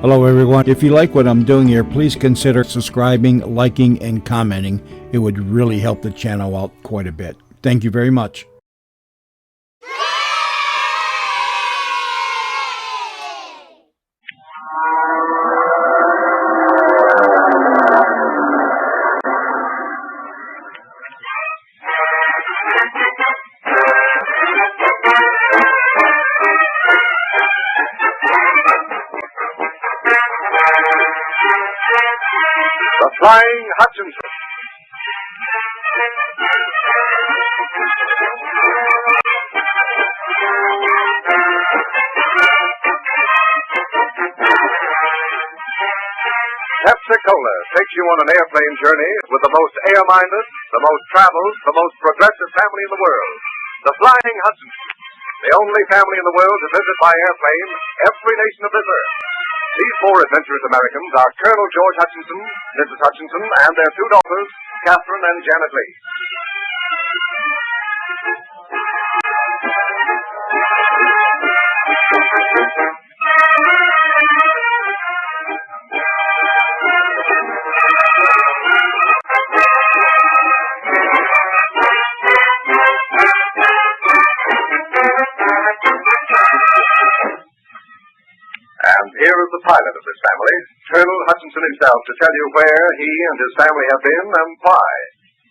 Hello, everyone. If you like what I'm doing here, please consider subscribing, liking, and commenting. It would really help the channel out quite a bit. Thank you very much. The Flying Hutchinson. Pepsi-Cola takes you on an airplane journey with the most air-minded, the most traveled, the most progressive family in the world. The Flying Hutchinson. The only family in the world to visit by airplane every nation of this earth. These four adventurous Americans are Colonel George Hutchinson, Mrs. Hutchinson, and their two daughters, Catherine and Janet Lee. And here is the pilot of this family, Colonel Hutchinson himself, to tell you where he and his family have been and why.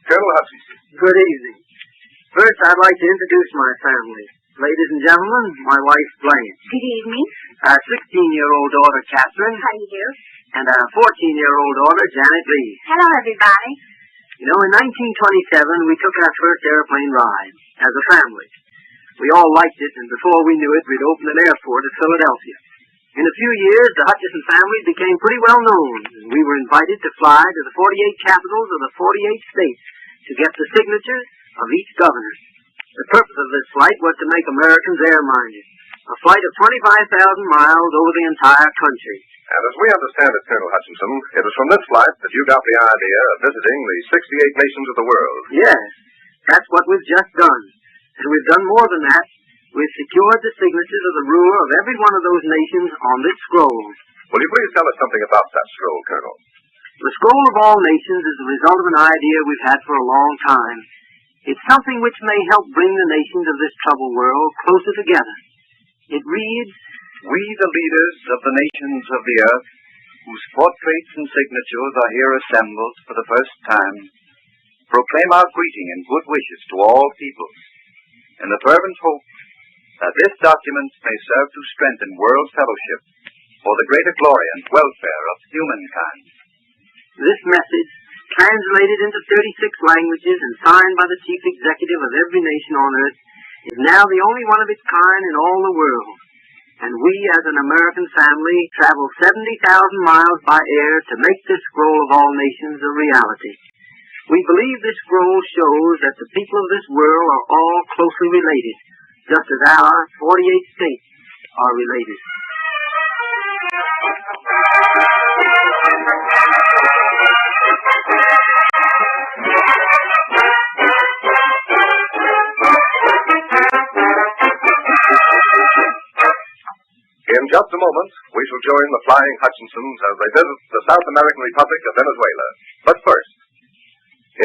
Colonel Hutchinson. Good evening. First, I'd like to introduce my family. Ladies and gentlemen, my wife, Blanche. Good evening. Our 16-year-old daughter, Catherine. How do you do? And our 14-year-old daughter, Janet Lee. Hello, everybody. You know, in 1927, we took our first airplane ride as a family. We all liked it, and before we knew it, we'd opened an airport at Philadelphia. In a few years, the Hutchinson family became pretty well known, and we were invited to fly to the 48 capitals of the 48 states to get the signatures of each governor. The purpose of this flight was to make Americans air-minded, a flight of 25,000 miles over the entire country. And as we understand it, Colonel Hutchinson, it was from this flight that you got the idea of visiting the 68 nations of the world. Yes, that's what we've just done. And we've done more than that. We've secured the signatures of the ruler of every one of those nations on this scroll. Will you please tell us something about that scroll, Colonel? The scroll of all nations is the result of an idea we've had for a long time. It's something which may help bring the nations of this troubled world closer together. It reads, "We, the leaders of the nations of the earth, whose portraits and signatures are here assembled for the first time, proclaim our greeting and good wishes to all peoples, in the fervent hope that this document may serve to strengthen world fellowship for the greater glory and welfare of humankind." This message, translated into 36 languages and signed by the chief executive of every nation on earth, is now the only one of its kind in all the world. And we, as an American family, travel 70,000 miles by air to make this scroll of all nations a reality. We believe this scroll shows that the people of this world are all closely related, just as our 48 states are related. In just a moment, we shall join the Flying Hutchinsons as they visit the South American Republic of Venezuela. But first,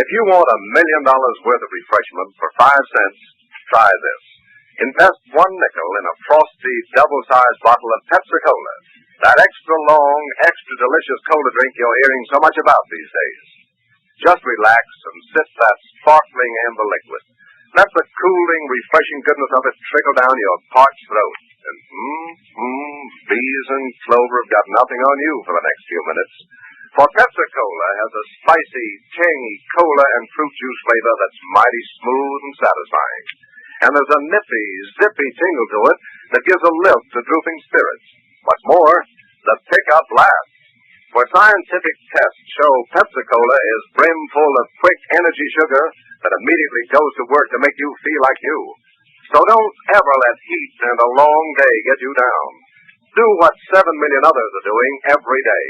if you want $1 million worth of refreshment for 5 cents, try this. Invest 1 nickel in a frosty, double-sized bottle of Pepsi-Cola, that extra long, extra delicious cola drink you're hearing so much about these days. Just relax and sip that sparkling amber liquid. Let the cooling, refreshing goodness of it trickle down your parched throat. And bees and clover have got nothing on you for the next few minutes. For Pepsi-Cola has a spicy, tangy cola and fruit juice flavor that's mighty smooth and satisfying. And there's a nippy, zippy tingle to it that gives a lift to drooping spirits. What's more, the pickup lasts. For scientific tests show Pepsi-Cola is brimful of quick energy sugar that immediately goes to work to make you feel like you. So don't ever let heat and a long day get you down. Do what 7 million others are doing every day.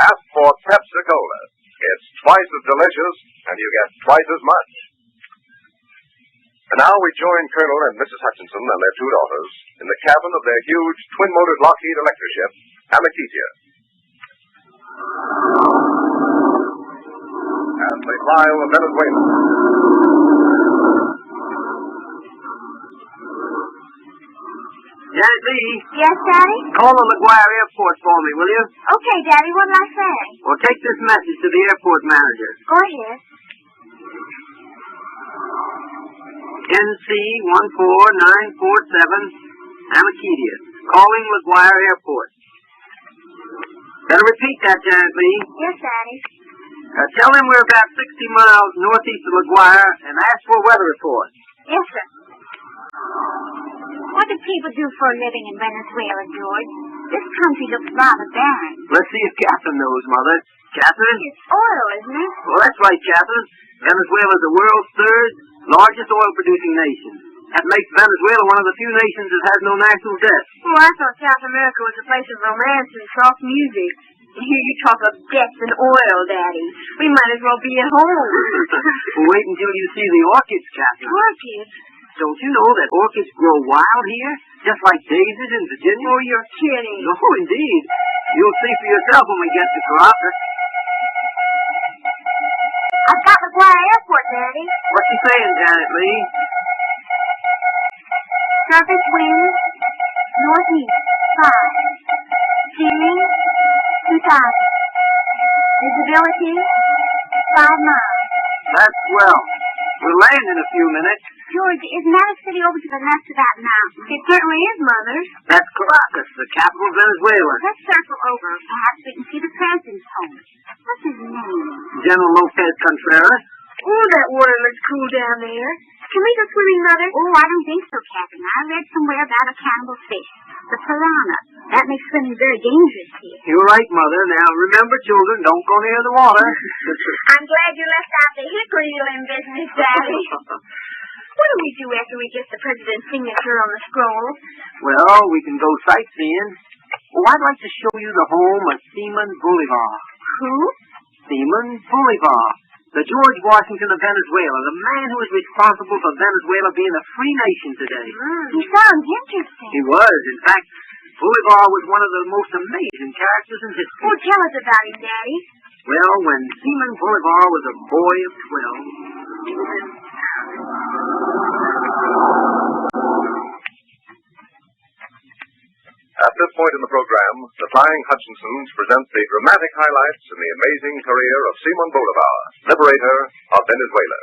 Ask for Pepsi-Cola. It's twice as delicious, and you get twice as much. And now we join Colonel and Mrs. Hutchinson and their two daughters in the cabin of their huge twin-motored Lockheed electric ship, Amaketia. As they fly over Venezuela. Janet Lee, Yes, Daddy? call the LaGuardia Airport for me, will you? Okay, Daddy, what'll I say? Or take this message to the airport manager. Go ahead. NC 14947, Amaketia. Calling LaGuardia Airport. Better repeat that, Janet Lee. Yes, Daddy. Tell him we're about 60 miles northeast of LaGuardia and ask for a weather report. Yes, sir. What do people do for a living in Venezuela, George? This country looks rather barren. Let's see if Catherine knows, Mother. Catherine? It's oil, isn't it? Well, that's right, Catherine. Venezuela is the world's third largest oil-producing nation. That makes Venezuela one of the few nations that has no national debt. Oh, I thought South America was a place of romance and soft music. Here you talk of debts and oil, Daddy. We might as well be at home. Well, wait until you see the orchids, Catherine. Orchids? Don't you know that orchids grow wild here, just like daisies in Virginia? Oh, you're kidding. No, indeed. You'll see for yourself when we get to Caracas. I've got LaGuardia Airport, Daddy. What's he saying, Janet Lee? Surface wind, northeast, 5. Ceiling, 2,000. Visibility, 5 miles. That's swell. We'll land in a few minutes. George, isn't that a city over to the left of that mountain? It certainly is, Mother. That's Caracas, the capital of Venezuela. Let's circle over. Perhaps we can see the president's home. What's his name? General Lopez Contreras. Oh, that water looks cool down there. Can we go swimming, Mother? Oh, I don't think so, Captain. I read somewhere about a cannibal fish, the piranha. That makes swimming very dangerous here. You're right, Mother. Now, remember, children, don't go near the water. I'm glad you left out the hickory limb business, Daddy. What do we do after we get the president's signature on the scroll? Well, we can go sightseeing. Oh, I'd like to show you the home of Simon Bolivar. Who? Simon Bolivar, the George Washington of Venezuela, the man who is responsible for Venezuela being a free nation today. He sounds interesting. He was. In fact, Bolivar was one of the most amazing characters in history. Oh, tell us about him, Daddy. Well, when Simon Bolivar was a boy of 12... At this point in the program, the Flying Hutchinsons present the dramatic highlights in the amazing career of Simon Bolivar, liberator of Venezuela.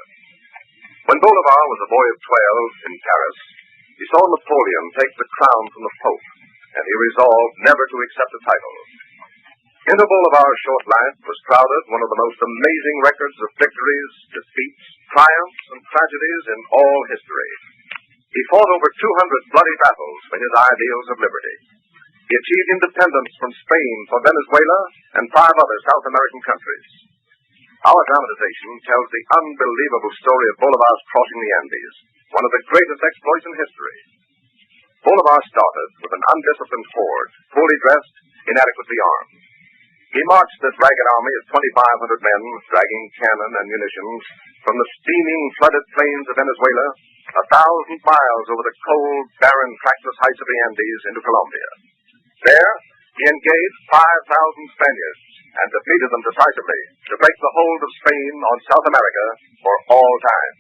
When Bolivar was a boy of 12 in Paris, he saw Napoleon take the crown from the Pope, and he resolved never to accept the title. Into Bolivar's short life was crowded one of the most amazing records of victories, defeats, triumphs, and tragedies in all history. He fought over 200 bloody battles for his ideals of liberty. He achieved independence from Spain for Venezuela and 5 other South American countries. Our dramatization tells the unbelievable story of Bolivar's crossing the Andes, one of the greatest exploits in history. Bolivar started with an undisciplined horde, poorly dressed, inadequately armed. He marched this ragged army of 2,500 men, dragging cannon and munitions from the steaming, flooded plains of Venezuela 1,000 miles over the cold, barren, trackless heights of the Andes into Colombia. There, he engaged 5,000 Spaniards and defeated them decisively to break the hold of Spain on South America for all time.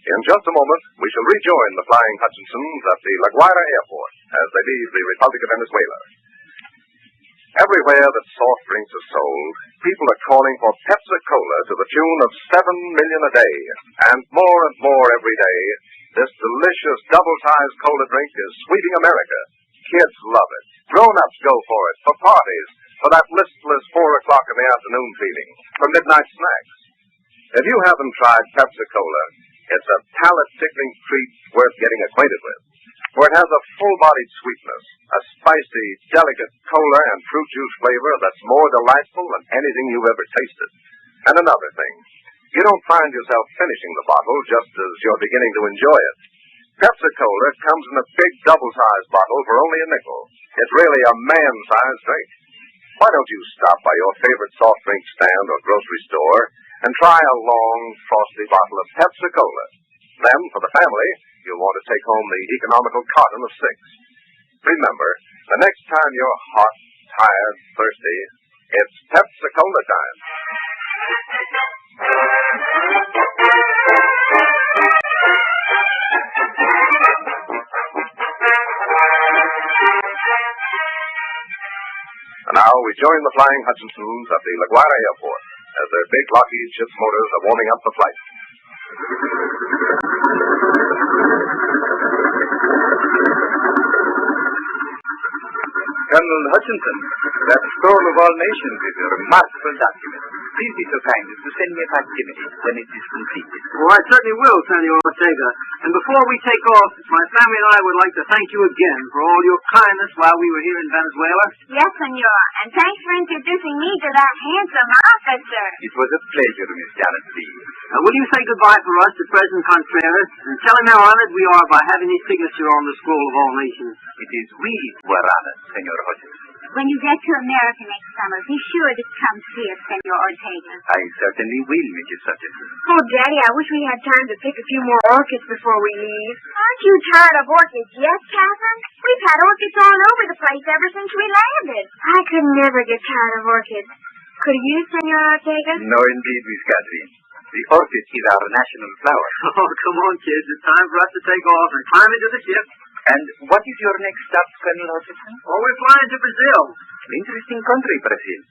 In just a moment, we shall rejoin the Flying Hutchinsons at the LaGuardia Airport as they leave the Republic of Venezuela. Everywhere that soft drinks are sold, people are calling for Pepsi-Cola to the tune of 7 million a day. And more every day, this delicious double-sized cola drink is sweeting America. Kids love it. Grown-ups go for it, for parties, for that listless 4 o'clock in the afternoon feeling, for midnight snacks. If you haven't tried Pepsi-Cola, it's a palate-tickling treat worth getting acquainted with. For it has a full-bodied sweetness, a spicy, delicate cola and fruit juice flavor that's more delightful than anything you've ever tasted. And another thing, you don't find yourself finishing the bottle just as you're beginning to enjoy it. Pepsi-Cola comes in a big double-sized bottle for only a nickel. It's really a man-sized drink. Why don't you stop by your favorite soft drink stand or grocery store and try a long, frosty bottle of Pepsi-Cola. Then, for the family, you'll want to take home the economical carton of 6. Remember, the next time you're hot, tired, thirsty, it's Pepsi-Cola time. And now we join the Flying Hutchinsons at the LaGuardia Airport as their big Lockheed ship's motors are warming up the flight. Colonel Hutchinson, that scroll of all nations is a remarkable document. Please be so kind as to send me a facsimile when it is completed. Oh, I certainly will, Senor Ortega. And before we take off, my family and I would like to thank you again for all your kindness while we were here in Venezuela. Yes, senor. And thanks for introducing me to that handsome officer. It was a pleasure, Miss Janet Lee. Will you say goodbye for us to President Contreras and tell him how honored we are by having his signature on the scroll of all nations? It is we who are honored, Senor Hutchinson. When you get to America next summer, be sure to come see us, Senor Ortega. I certainly will, Mrs. Hutchinson. Oh, Daddy, I wish we had time to pick a few more orchids before we leave. Aren't you tired of orchids yet, Catherine? We've had orchids all over the place ever since we landed. I could never get tired of orchids. Could you, Senor Ortega? No, indeed, Miss Catherine. The orchid is our national flower. Oh, come on, kids. It's time for us to take off and climb into the ship. And what is your next stop, Colonel Hutchinson? Oh, we're flying to Brazil. An interesting country, Brazil.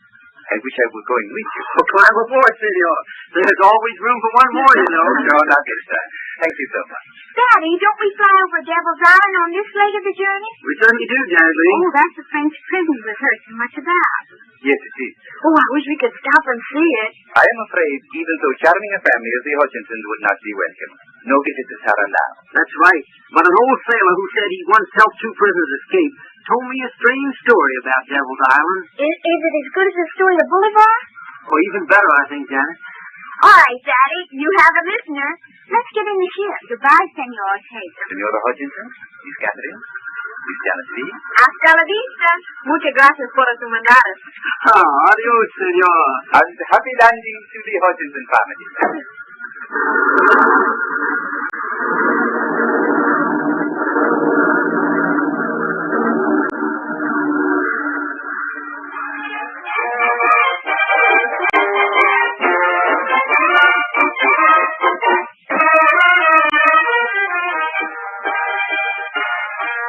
I wish I were going with you. Oh, climb aboard, Senor. There's always room for one more, you know. No, not this time. Thank you so much. Daddy, don't we fly over Devil's Island on this leg of the journey? We certainly do, Janet Lee. Oh, that's the French prison we've heard so much about. Yes, it is. Oh, I wish we could stop and see it. I am afraid even so charming a family as the Hutchinsons would not be welcome. No visitors are allowed. That's right. But an old sailor who said he once helped 2 prisoners escape told me a strange story about Devil's Island. Is it as good as the story of Bolivar? Oh, even better, I think, Janet. All right, Daddy, you have a listener. Let's get in the ship. Goodbye, Senor Ortega. Senora Hutchinson, Miss Catherine, Miss Janet Lee. Hasta la vista. Muchas gracias por su mandadas. Adios, senor. And happy landing to the Hutchinson family.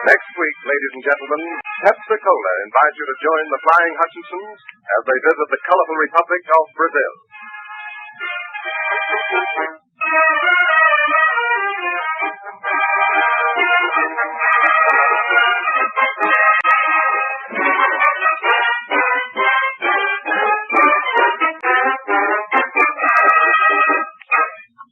Next week, ladies and gentlemen, Pepsi-Cola invites you to join the Flying Hutchinsons as they visit the colorful Republic of Brazil.